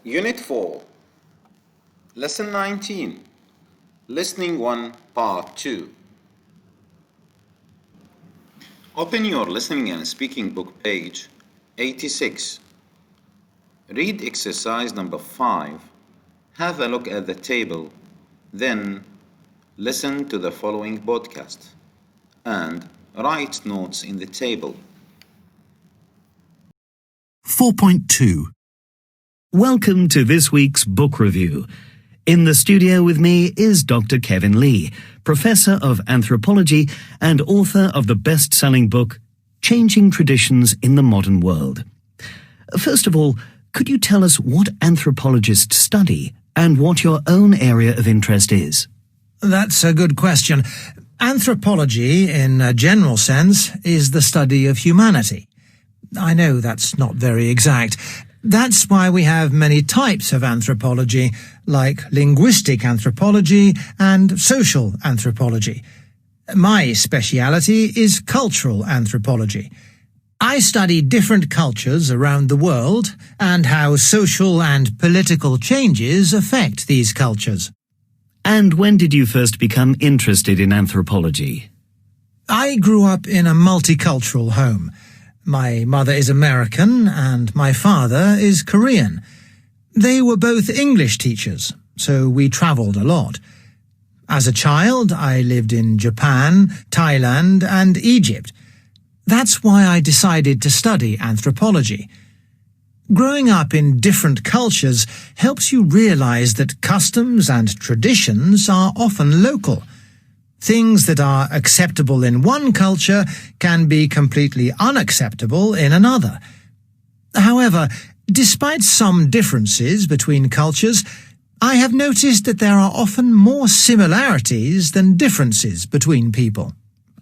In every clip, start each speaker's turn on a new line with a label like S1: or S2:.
S1: Unit 4, Lesson 19, Listening 1, Part 2. Open your listening and speaking book page 86. Read exercise number 5. Have a look at the table. Then listen to the following podcast and write notes in the table.
S2: 4.2. Welcome to this week's book review. In the studio with me is Dr. Kevin Lee, Professor of Anthropology and author of the best-selling book, Changing Traditions in the Modern World. First of all, could you tell us what anthropologists study and what your own area of interest is?
S3: That's a good question. Anthropology, in a general sense, is the study of humanity. I know that's not very exact. That's why we have many types of anthropology, like linguistic anthropology and social anthropology. My speciality is cultural anthropology. I study different cultures around the world and how social and political changes affect these cultures.
S2: And when did you first become interested in anthropology?
S3: I grew up in a multicultural home. My mother is American and my father is Korean. They were both English teachers, so we travelled a lot. As a child, I lived in Japan, Thailand and Egypt. That's why I decided to study anthropology. Growing up in different cultures helps you realise that customs and traditions are often local. Things that are acceptable in one culture can be completely unacceptable in another. However, despite some differences between cultures, I have noticed that there are often more similarities than differences between people.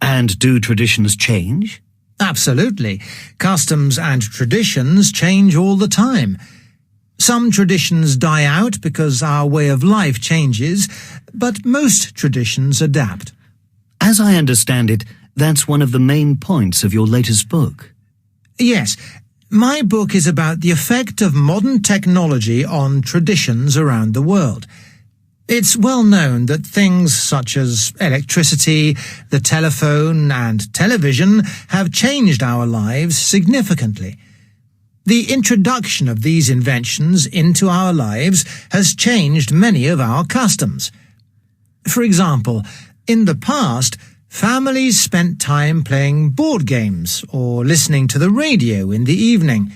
S2: And do traditions change?
S3: Absolutely. Customs and traditions change all the time. Some traditions die out because our way of life changes, but most traditions adapt.
S2: As I understand it, that's one of the main points of your latest book.
S3: Yes, my book is about the effect of modern technology on traditions around the world. It's well known that things such as electricity, the telephone and television have changed our lives significantly. The introduction of these inventions into our lives has changed many of our customs. For example, in the past, families spent time playing board games or listening to the radio in the evening.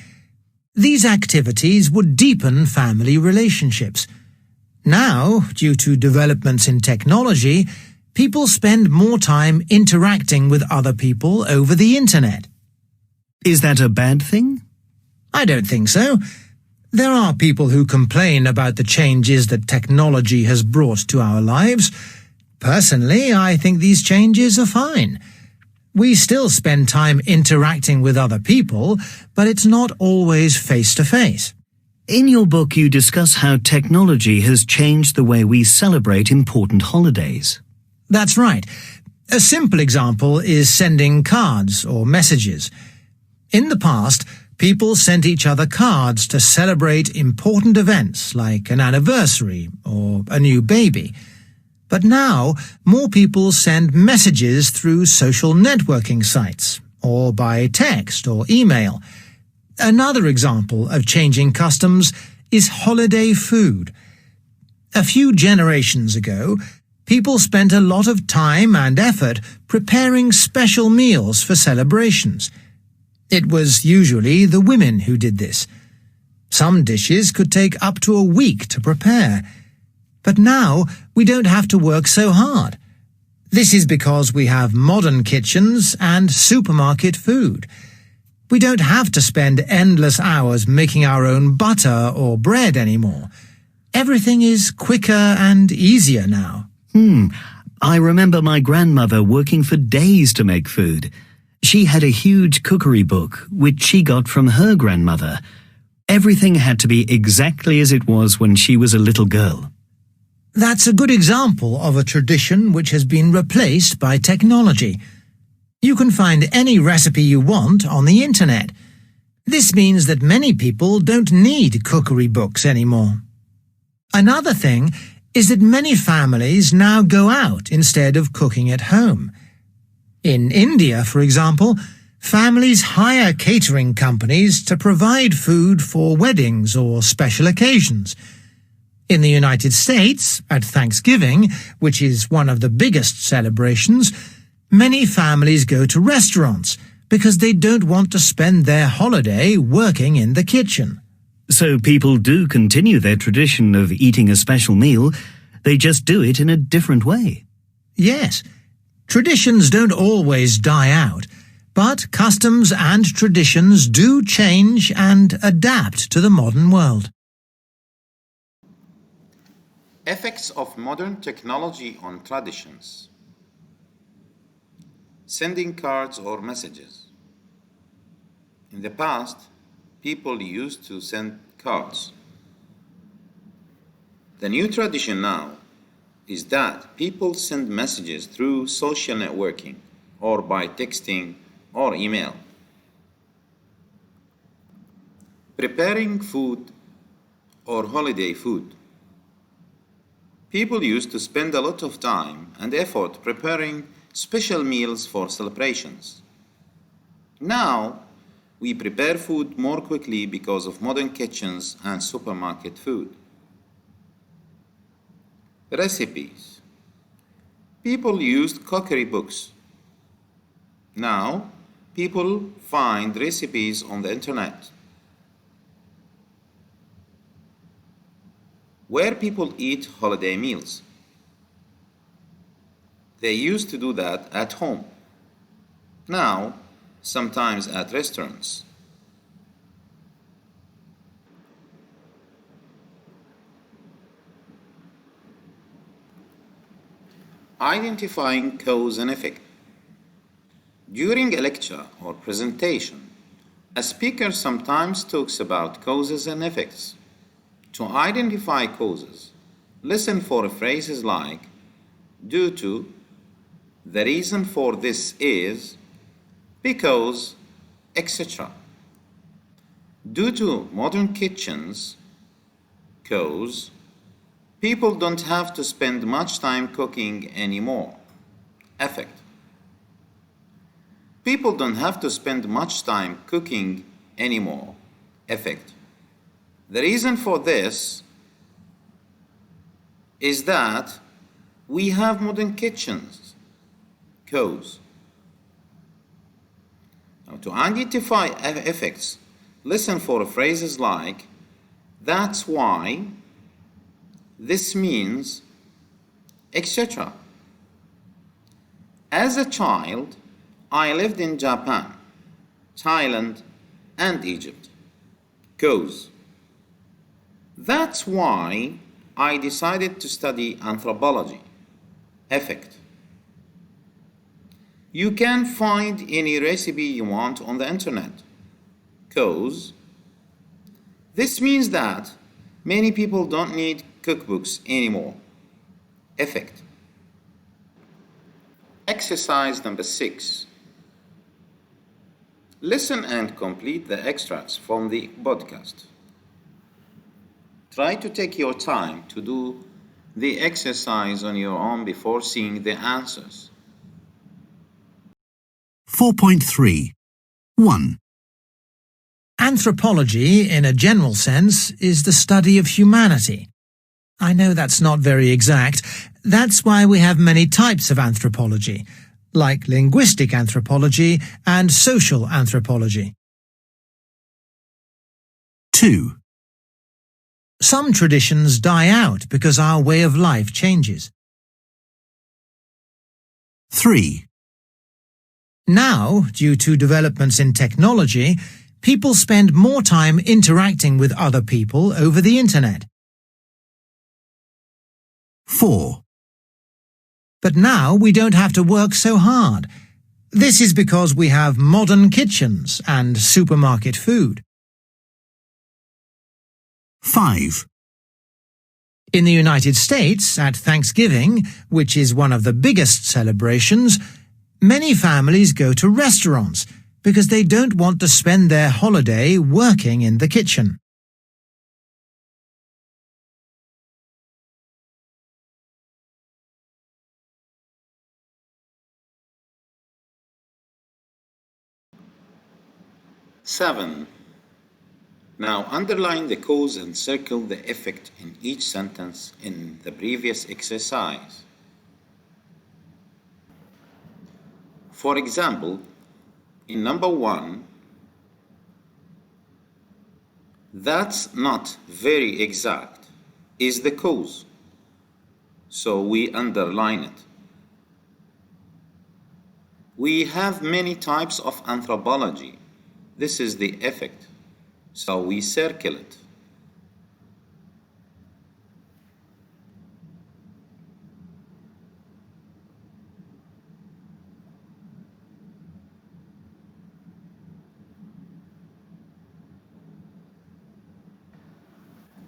S3: These activities would deepen family relationships. Now, due to developments in technology, people spend more time interacting with other people over the internet.
S2: Is that a bad thing?
S3: I don't think so. There are people who complain about the changes that technology has brought to our lives. Personally, I think these changes are fine. We still spend time interacting with other people, but it's not always face-to-face.
S2: In your book, you discuss how technology has changed the way we celebrate important holidays.
S3: That's right. A simple example is sending cards or messages. In the past, people sent each other cards to celebrate important events like an anniversary or a new baby. But now, more people send messages through social networking sites or by text or email. Another example of changing customs is holiday food. A few generations ago, people spent a lot of time and effort preparing special meals for celebrations. It was usually the women who did this. Some dishes could take up to a week to prepare. But now we don't have to work so hard. This is because we have modern kitchens and supermarket food. We don't have to spend endless hours making our own butter or bread anymore. Everything is quicker and easier now.
S2: I remember my grandmother working for days to make food. She had a huge cookery book, which she got from her grandmother. Everything had to be exactly as it was when she was a little girl.
S3: That's a good example of a tradition which has been replaced by technology. You can find any recipe you want on the internet. This means that many people don't need cookery books anymore. Another thing is that many families now go out instead of cooking at home. In India, for example, families hire catering companies to provide food for weddings or special occasions. In the United States, at Thanksgiving, which is one of the biggest celebrations, many families go to restaurants because they don't want to spend their holiday working in the kitchen.
S2: So people do continue their tradition of eating a special meal, they just do it in a different way.
S3: Yes, traditions don't always die out, but customs and traditions do change and adapt to the modern world.
S1: Effects of modern technology on traditions. Sending cards or messages. In the past, people used to send cards. The new tradition now is that people send messages through social networking or by texting or email. Preparing food or holiday food. People used to spend a lot of time and effort preparing special meals for celebrations. Now, we prepare food more quickly because of modern kitchens and supermarket food. Recipes. People used cookery books. Now, people find recipes on the internet. Where people eat holiday meals. They used to do that at home. Now, sometimes at restaurants. Identifying cause and effect. During a lecture or presentation, a speaker sometimes talks about causes and effects. To identify causes, listen for phrases like due to, the reason for this is, because, etc. Due to modern kitchens, cause, people don't have to spend much time cooking anymore. Effect. People don't have to spend much time cooking anymore. Effect. The reason for this is that we have modern kitchens. Cause. Now, to identify effects, listen for phrases like that's why, this means, etc. As a child, I lived in Japan, Thailand, and Egypt. Cause. That's why I decided to study anthropology. Effect. You can find any recipe you want on the internet. Cause. This means that many people don't need cookbooks anymore. Effect. Exercise number 6. Listen and complete the extracts from the podcast. Try to take your time to do the exercise on your own before seeing the answers.
S2: 4.3. 1.
S3: Anthropology, in a general sense, is the study of humanity. I know that's not very exact. That's why we have many types of anthropology, like linguistic anthropology and social anthropology.
S2: 2.
S3: Some traditions die out because our way of life changes.
S2: 3.
S3: Now, due to developments in technology, people spend more time interacting with other people over the internet.
S2: 4.
S3: But now we don't have to work so hard. This is because we have modern kitchens and supermarket food.
S2: 5.
S3: In the United States, at Thanksgiving, which is one of the biggest celebrations, many families go to restaurants because they don't want to spend their holiday working in the kitchen.
S1: Seven. Now underline the cause and circle the effect in each sentence in the previous exercise. For example, in number 1, that's not very exact is the cause, so we underline it. We have many types of anthropology. This is the effect, so we circle it.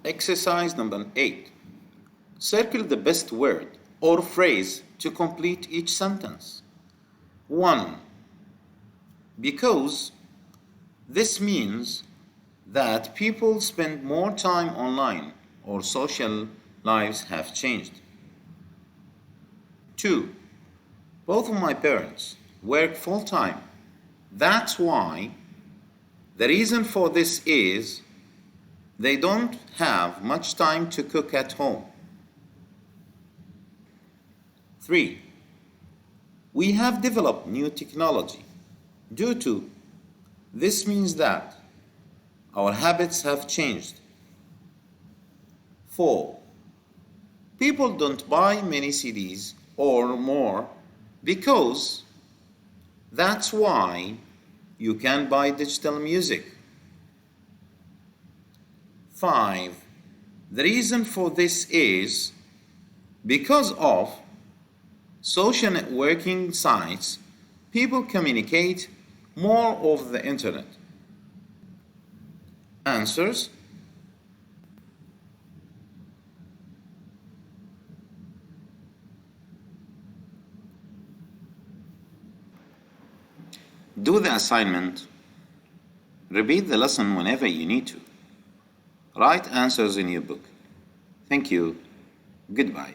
S1: Exercise number 8. Circle the best word or phrase to complete each sentence. 1. Because this means that people spend more time online or social lives have changed. 2. Both of my parents work full-time. That's why. The reason for this is they don't have much time to cook at home. 3. We have developed new technology. Due to this means that our habits have changed. 4. People don't buy many CDs or more because that's why you can buy digital music. 5. The reason for this is because of social networking sites, people communicate more over the internet. Answers: do the assignment. Repeat the lesson whenever you need to. Write answers in your book. Thank you. Goodbye.